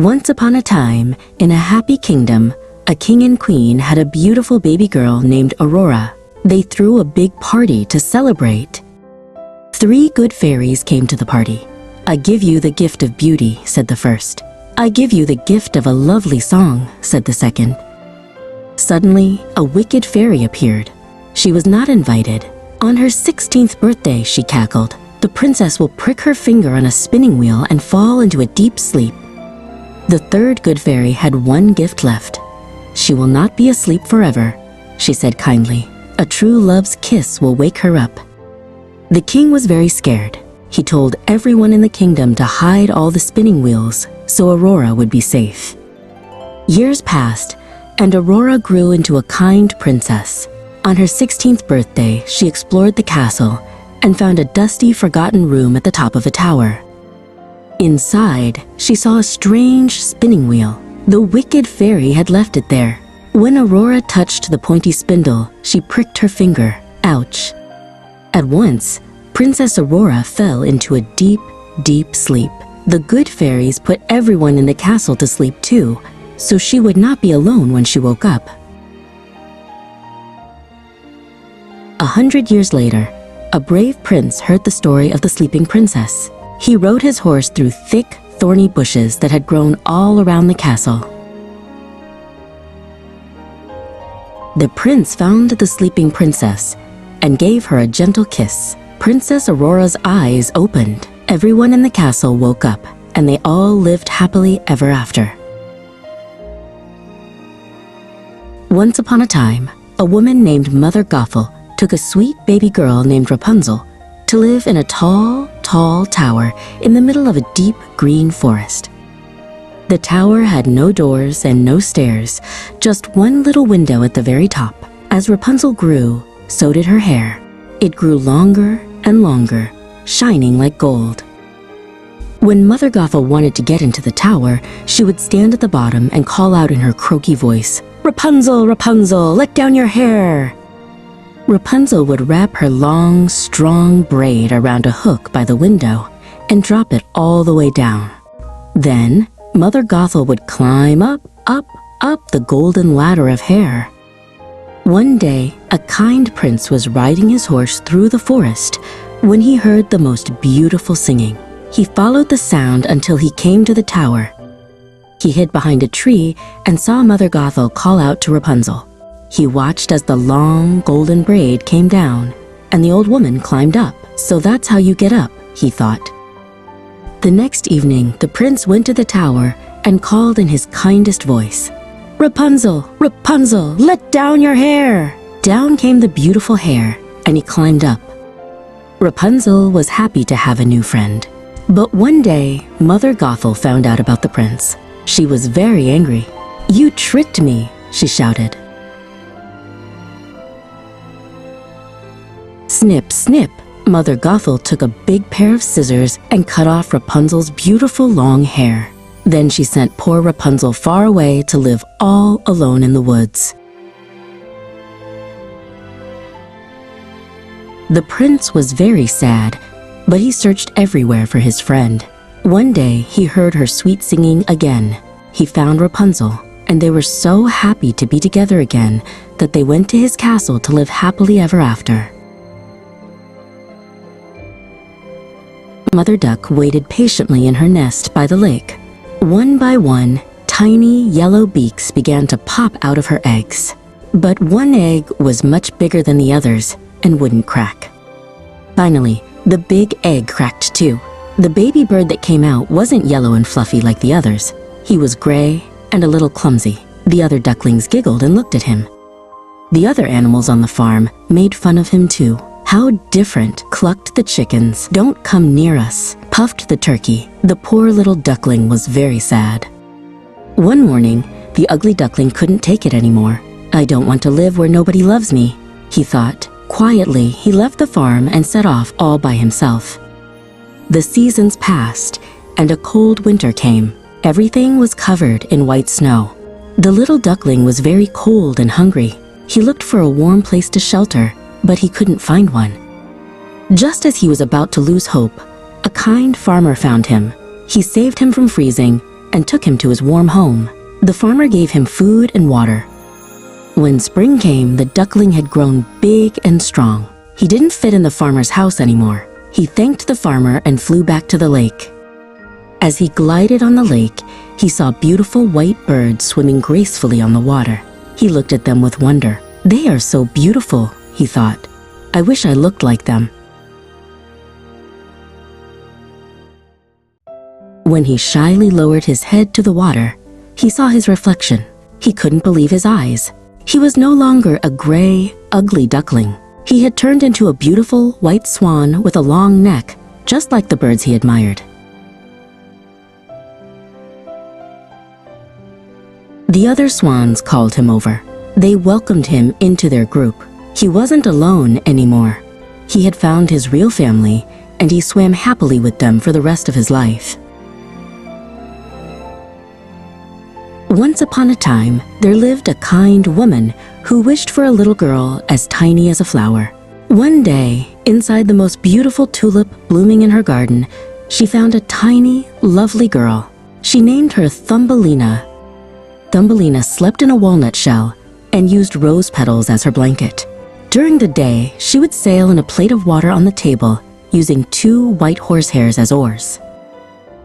Once upon a time, in a happy kingdom, a king and queen had a beautiful baby girl named Aurora. They threw a big party to celebrate. 3 good fairies came to the party. "I give you the gift of beauty," said the first. "I give you the gift of a lovely song," said the second. Suddenly, a wicked fairy appeared. She was not invited. On her 16th birthday, she cackled, the princess will prick her finger on a spinning wheel and fall into a deep sleep. The third good fairy had one gift left. She will not be asleep forever, she said kindly. A true love's kiss will wake her up. The king was very scared. He told everyone in the kingdom to hide all the spinning wheels so Aurora would be safe. Years passed, and Aurora grew into a kind princess. On her 16th birthday, she explored the castle and found a dusty, forgotten room at the top of a tower. Inside, she saw a strange spinning wheel. The wicked fairy had left it there. When Aurora touched the pointy spindle, she pricked her finger. Ouch! At once, Princess Aurora fell into a deep, deep sleep. The good fairies put everyone in the castle to sleep too, so she would not be alone when she woke up. 100 years later, a brave prince heard the story of the sleeping princess. He rode his horse through thick, thorny bushes that had grown all around the castle. The prince found the sleeping princess and gave her a gentle kiss. Princess Aurora's eyes opened. Everyone in the castle woke up, and they all lived happily ever after. Once upon a time, a woman named Mother Gothel took a sweet baby girl named Rapunzel to live in a tall, tall tower in the middle of a deep green forest. The tower had no doors and no stairs, just one little window at the very top. As Rapunzel grew, so did her hair. It grew longer and longer, shining like gold. When Mother Gothel wanted to get into the tower, she would stand at the bottom and call out in her croaky voice, "Rapunzel, Rapunzel, let down your hair!" Rapunzel would wrap her long, strong braid around a hook by the window and drop it all the way down. Then, Mother Gothel would climb up, up, up the golden ladder of hair. One day, a kind prince was riding his horse through the forest when he heard the most beautiful singing. He followed the sound until he came to the tower. He hid behind a tree and saw Mother Gothel call out to Rapunzel. He watched as the long, golden braid came down, and the old woman climbed up. So that's how you get up, he thought. The next evening, the prince went to the tower and called in his kindest voice, "Rapunzel, Rapunzel, let down your hair!" Down came the beautiful hair, and he climbed up. Rapunzel was happy to have a new friend. But one day, Mother Gothel found out about the prince. She was very angry. "You tricked me," she shouted. Snip, snip, Mother Gothel took a big pair of scissors and cut off Rapunzel's beautiful long hair. Then she sent poor Rapunzel far away to live all alone in the woods. The prince was very sad, but he searched everywhere for his friend. One day, he heard her sweet singing again. He found Rapunzel, and they were so happy to be together again that they went to his castle to live happily ever after. Mother Duck waited patiently in her nest by the lake. One by one, tiny yellow beaks began to pop out of her eggs. But one egg was much bigger than the others and wouldn't crack. Finally, the big egg cracked too. The baby bird that came out wasn't yellow and fluffy like the others. He was gray and a little clumsy. The other ducklings giggled and looked at him. The other animals on the farm made fun of him too. "How different," clucked the chickens. "Don't come near us," puffed the turkey. The poor little duckling was very sad. One morning, the ugly duckling couldn't take it anymore. "I don't want to live where nobody loves me," he thought. Quietly, he left the farm and set off all by himself. The seasons passed, and a cold winter came. Everything was covered in white snow. The little duckling was very cold and hungry. He looked for a warm place to shelter, but he couldn't find one. Just as he was about to lose hope, a kind farmer found him. He saved him from freezing and took him to his warm home. The farmer gave him food and water. When spring came, the duckling had grown big and strong. He didn't fit in the farmer's house anymore. He thanked the farmer and flew back to the lake. As he glided on the lake, he saw beautiful white birds swimming gracefully on the water. He looked at them with wonder. "They are so beautiful," he thought. "I wish I looked like them." When he shyly lowered his head to the water, he saw his reflection. He couldn't believe his eyes. He was no longer a gray, ugly duckling. He had turned into a beautiful white swan with a long neck, just like the birds he admired. The other swans called him over. They welcomed him into their group. He wasn't alone anymore. He had found his real family, and he swam happily with them for the rest of his life. Once upon a time, there lived a kind woman who wished for a little girl as tiny as a flower. One day, inside the most beautiful tulip blooming in her garden, she found a tiny, lovely girl. She named her Thumbelina. Thumbelina slept in a walnut shell and used rose petals as her blanket. During the day, she would sail in a plate of water on the table, using 2 white horsehairs as oars.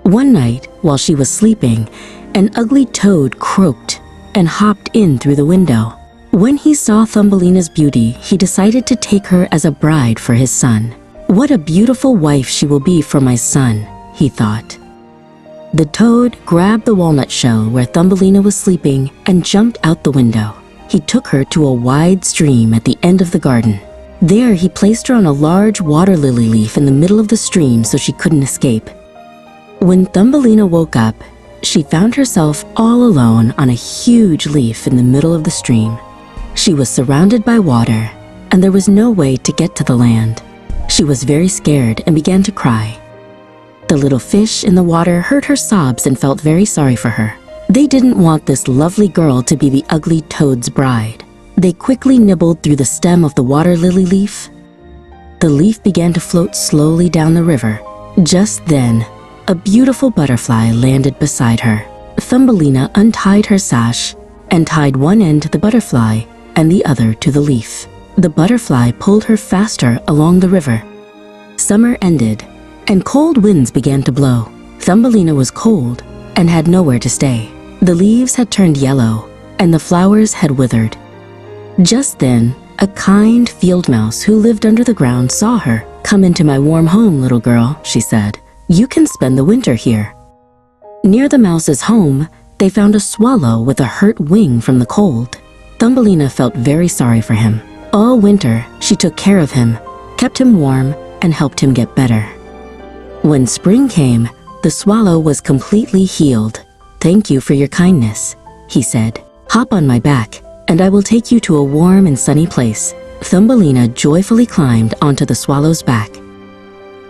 One night, while she was sleeping, an ugly toad croaked and hopped in through the window. When he saw Thumbelina's beauty, he decided to take her as a bride for his son. "What a beautiful wife she will be for my son," he thought. The toad grabbed the walnut shell where Thumbelina was sleeping and jumped out the window. He took her to a wide stream at the end of the garden. There he placed her on a large water lily leaf in the middle of the stream so she couldn't escape. When Thumbelina woke up, she found herself all alone on a huge leaf in the middle of the stream. She was surrounded by water, and there was no way to get to the land. She was very scared and began to cry. The little fish in the water heard her sobs and felt very sorry for her. They didn't want this lovely girl to be the ugly toad's bride. They quickly nibbled through the stem of the water lily leaf. The leaf began to float slowly down the river. Just then, a beautiful butterfly landed beside her. Thumbelina untied her sash and tied one end to the butterfly and the other to the leaf. The butterfly pulled her faster along the river. Summer ended, and cold winds began to blow. Thumbelina was cold and had nowhere to stay. The leaves had turned yellow, and the flowers had withered. Just then, a kind field mouse who lived under the ground saw her. "Come into my warm home, little girl," she said. "You can spend the winter here." Near the mouse's home, they found a swallow with a hurt wing from the cold. Thumbelina felt very sorry for him. All winter, she took care of him, kept him warm, and helped him get better. When spring came, the swallow was completely healed. "Thank you for your kindness," he said. "Hop on my back, and I will take you to a warm and sunny place." Thumbelina joyfully climbed onto the swallow's back.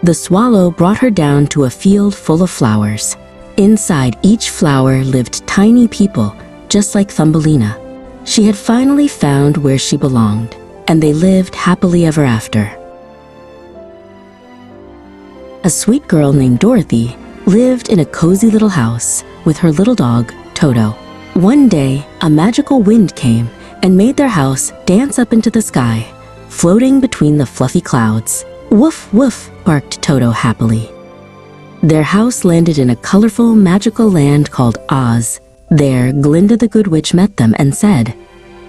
The swallow brought her down to a field full of flowers. Inside each flower lived tiny people, just like Thumbelina. She had finally found where she belonged, and they lived happily ever after. A sweet girl named Dorothy lived in a cozy little house with her little dog, Toto. One day, a magical wind came and made their house dance up into the sky, floating between the fluffy clouds. "Woof, woof," barked Toto happily. Their house landed in a colorful, magical land called Oz. There, Glinda the Good Witch met them and said,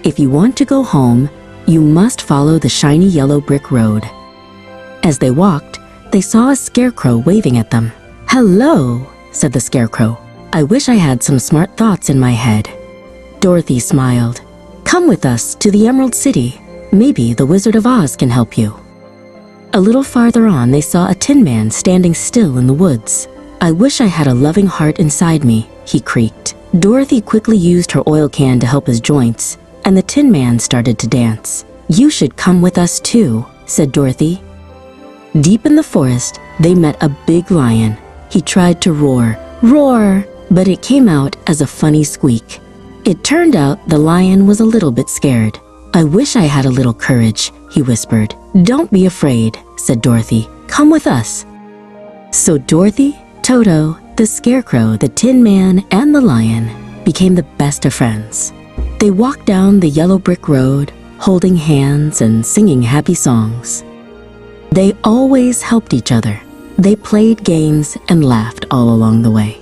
"If you want to go home, you must follow the shiny yellow brick road." As they walked, they saw a scarecrow waving at them. "Hello," said the scarecrow. "I wish I had some smart thoughts in my head." Dorothy smiled. "Come with us to the Emerald City. Maybe the Wizard of Oz can help you." A little farther on, they saw a Tin Man standing still in the woods. "I wish I had a loving heart inside me," he creaked. Dorothy quickly used her oil can to help his joints, and the Tin Man started to dance. "You should come with us too," said Dorothy. Deep in the forest, they met a big lion. He tried to roar, "Roar!" but it came out as a funny squeak. It turned out the lion was a little bit scared. "I wish I had a little courage," he whispered. "Don't be afraid," said Dorothy. "Come with us." So Dorothy, Toto, the Scarecrow, the Tin Man, and the Lion became the best of friends. They walked down the yellow brick road, holding hands and singing happy songs. They always helped each other. They played games and laughed all along the way.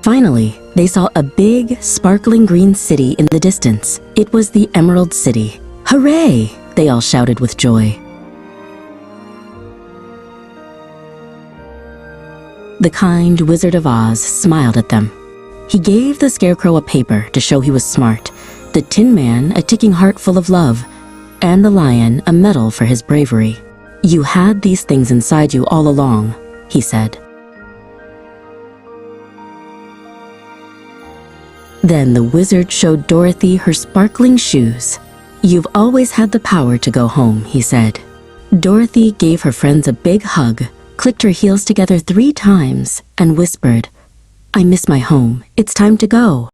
Finally, they saw a big, sparkling green city in the distance. It was the Emerald City. Hooray! They all shouted with joy. The kind Wizard of Oz smiled at them. He gave the Scarecrow a paper to show he was smart, the Tin Man a ticking heart full of love, and the Lion a medal for his bravery. "You had these things inside you all along," he said. Then the wizard showed Dorothy her sparkling shoes. "You've always had the power to go home," he said. Dorothy gave her friends a big hug, clicked her heels together 3 times, and whispered, "I miss my home. It's time to go."